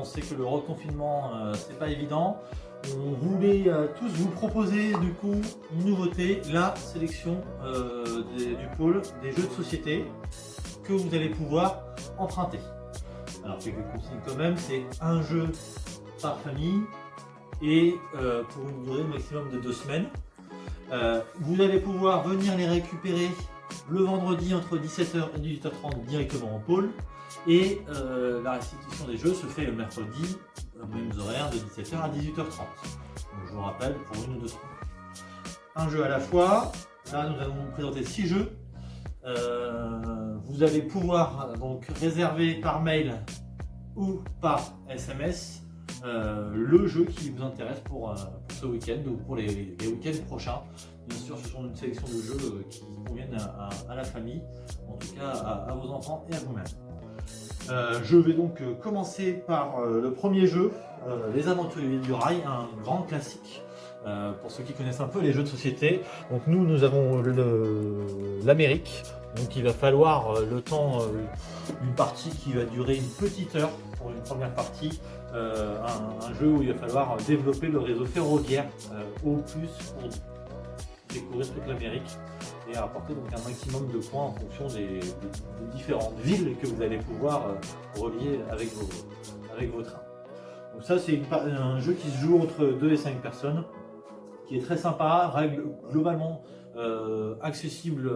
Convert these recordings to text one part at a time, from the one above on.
on sait que le reconfinement, c'est pas évident. On voulait tous vous proposer du coup une nouveauté, la sélection du pôle des jeux de société que vous allez pouvoir emprunter. Alors quelques consignes quand même, c'est un jeu par famille et pour une durée maximum de 2 semaines. Vous allez pouvoir venir les récupérer le vendredi entre 17h et 18h30 directement en pôle et la restitution des jeux se fait le mercredi aux mêmes horaires de 17h à 18h30. Donc je vous rappelle pour 1 ou 2 semaines. Un jeu à la fois, là nous allons vous présenter 6 jeux. Vous allez pouvoir donc réserver par mail ou par SMS le jeu qui vous intéresse pour ce week-end ou pour les week-ends prochains. Bien sûr, ce sont une sélection de jeux qui conviennent à la famille, en tout cas à vos enfants et à vous-même. Je vais donc commencer par le premier jeu, Les Aventuriers du Rail, un grand classique. Pour ceux qui connaissent un peu les jeux de société, donc nous avons l'Amérique, donc il va falloir le temps, une partie qui va durer une petite heure pour une première partie, un jeu où il va falloir développer le réseau ferroviaire au plus pour découvrir toute l'Amérique et apporter donc un maximum de points en fonction des différentes villes que vous allez pouvoir relier avec vos trains. Donc ça c'est un jeu qui se joue entre 2 et 5 personnes, qui est très sympa, règle globalement accessible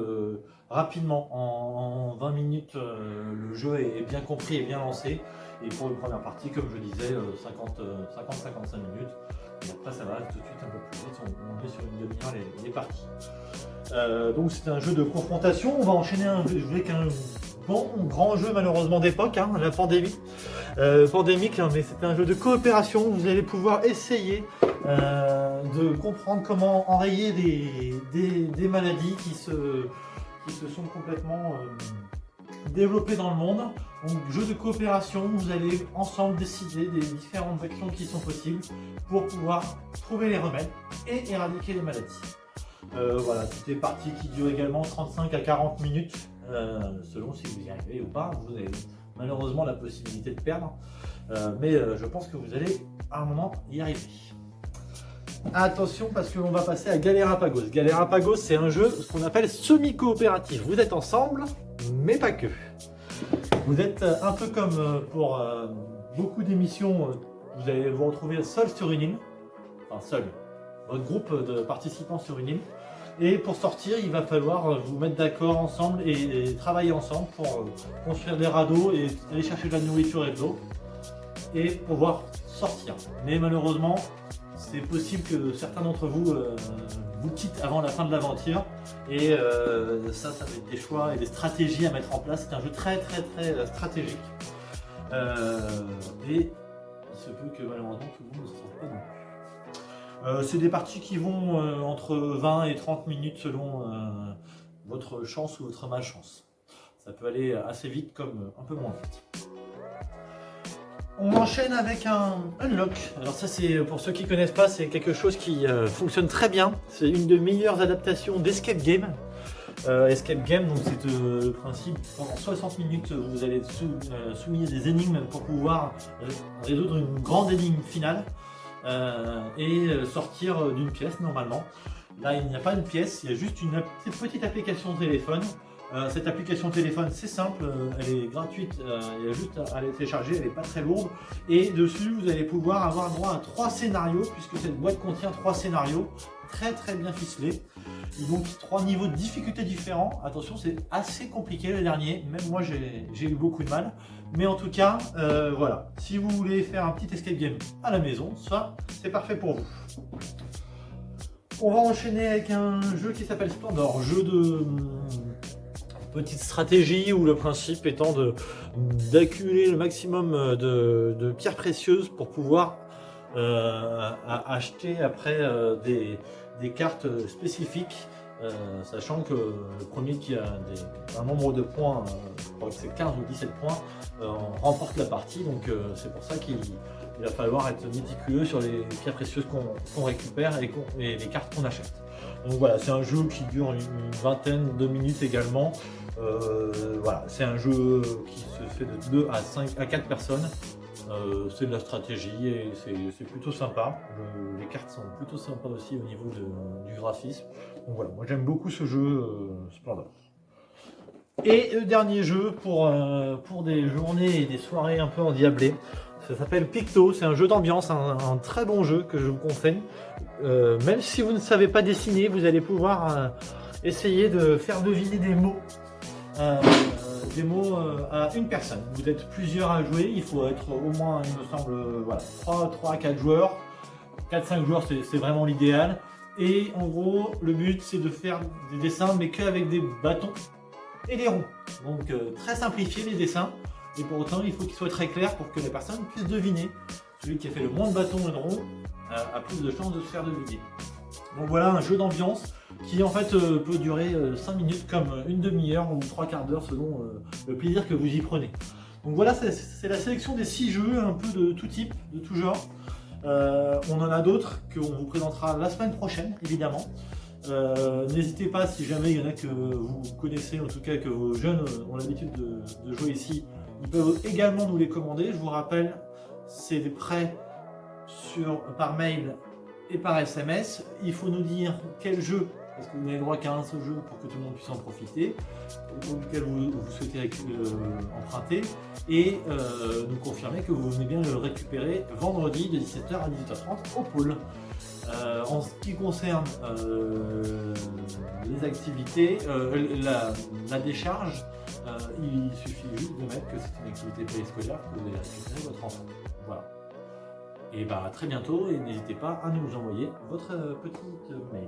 rapidement. En 20 minutes, le jeu est bien compris et bien lancé. Et pour une première partie, comme je disais, 50-55 minutes. Et après, ça va tout de suite un peu plus vite. On est sur une demi-heure les parties. Donc c'est un jeu de confrontation. On va enchaîner avec un grand jeu malheureusement d'époque, hein, la pandémie. Pandémique, hein, mais c'est un jeu de coopération. Vous allez pouvoir essayer de comprendre comment enrayer des maladies qui se sont complètement développées dans le monde. Donc jeu de coopération, vous allez ensemble décider des différentes actions qui sont possibles pour pouvoir trouver les remèdes et éradiquer les maladies. Voilà, c'est des parties qui durent également 35 à 40 minutes, selon si vous y arrivez ou pas. Vous avez malheureusement la possibilité de perdre, mais je pense que vous allez à un moment y arriver. Attention parce qu'on va passer à Galerapagos. Galerapagos, c'est un jeu, ce qu'on appelle semi-coopératif. Vous êtes ensemble, mais pas que. Vous êtes un peu comme pour beaucoup d'émissions, vous allez vous retrouver seul sur une île, enfin seul, votre groupe de participants sur une île. Et pour sortir, il va falloir vous mettre d'accord ensemble et travailler ensemble pour construire des radeaux et aller chercher de la nourriture et de l'eau et pouvoir sortir. Mais malheureusement, c'est possible que certains d'entre vous vous quittent avant la fin de l'aventure et ça va être des choix et des stratégies à mettre en place. C'est un jeu très stratégique et il se peut que malheureusement tout le monde ne se trompe pas non plus. C'est des parties qui vont entre 20 et 30 minutes selon votre chance ou votre malchance. Ça peut aller assez vite comme un peu moins vite. On enchaîne avec un Unlock. Alors ça c'est pour ceux qui connaissent pas, c'est quelque chose qui fonctionne très bien. C'est une des meilleures adaptations d'Escape Game. Escape Game, donc c'est le principe, pendant 60 minutes vous allez être soumis à des énigmes pour pouvoir résoudre une grande énigme finale et sortir d'une pièce normalement. Là il n'y a pas de pièce, il y a juste une petite application téléphone. Cette application téléphone c'est simple, elle est gratuite, il y a juste à la télécharger, elle n'est pas très lourde et dessus vous allez pouvoir avoir droit à 3 scénarios puisque cette boîte contient 3 scénarios très bien ficelés. Et donc 3 niveaux de difficulté différents. Attention, c'est assez compliqué le dernier, même moi j'ai eu beaucoup de mal, mais en tout cas voilà, si vous voulez faire un petit escape game à la maison, ça c'est parfait pour vous. On va enchaîner avec un jeu qui s'appelle Splendor, jeu de petite stratégie où le principe étant d'accumuler le maximum de pierres précieuses pour pouvoir acheter après des cartes spécifiques, sachant que le premier qui a un nombre de points, je crois que c'est 15 ou 17 points, remporte la partie, donc c'est pour ça qu'il va falloir être méticuleux sur les pierres précieuses qu'on récupère et les cartes qu'on achète. Donc voilà, c'est un jeu qui dure une vingtaine de minutes également. Voilà, c'est un jeu qui se fait de 2 à 4 personnes. C'est de la stratégie et c'est plutôt sympa. Les cartes sont plutôt sympas aussi au niveau du graphisme. Donc voilà, moi j'aime beaucoup ce jeu Splendor. Et le dernier jeu pour des journées et des soirées un peu endiablées, ça s'appelle Picto. C'est un jeu d'ambiance, un très bon jeu que je vous conseille. Même si vous ne savez pas dessiner, vous allez pouvoir essayer de faire deviner des mots. À une personne. Vous êtes plusieurs à jouer, il faut être au moins, il me semble, voilà, 3 à 4 joueurs. 4-5 joueurs, c'est vraiment l'idéal. Et en gros, le but, c'est de faire des dessins, mais qu'avec des bâtons et des ronds. Donc, très simplifié les dessins. Et pour autant, il faut qu'ils soient très clairs pour que les personnes puissent deviner. Celui qui a fait le moins de bâtons et de ronds a plus de chances de se faire deviner. Donc voilà un jeu d'ambiance qui en fait peut durer 5 minutes comme une demi-heure ou 3 quarts d'heure selon le plaisir que vous y prenez. Donc voilà, c'est la sélection des 6 jeux, un peu de tout type, de tout genre. On en a d'autres qu'on vous présentera la semaine prochaine, évidemment. N'hésitez pas, si jamais il y en a que vous connaissez, en tout cas que vos jeunes ont l'habitude de jouer ici, ils peuvent également nous les commander. Je vous rappelle, c'est des prêts par mail et par SMS. Il faut nous dire quel jeu, parce que vous n'avez droit qu'à un seul jeu pour que tout le monde puisse en profiter, pour lequel vous souhaitez emprunter, et nous confirmer que vous venez bien le récupérer vendredi de 17h à 18h30 au pôle. En ce qui concerne les activités, la décharge, il suffit juste de mettre que c'est une activité périscolaire que vous allez récupérer votre enfant. Voilà. Et bah à très bientôt et n'hésitez pas à nous envoyer vos petits mails.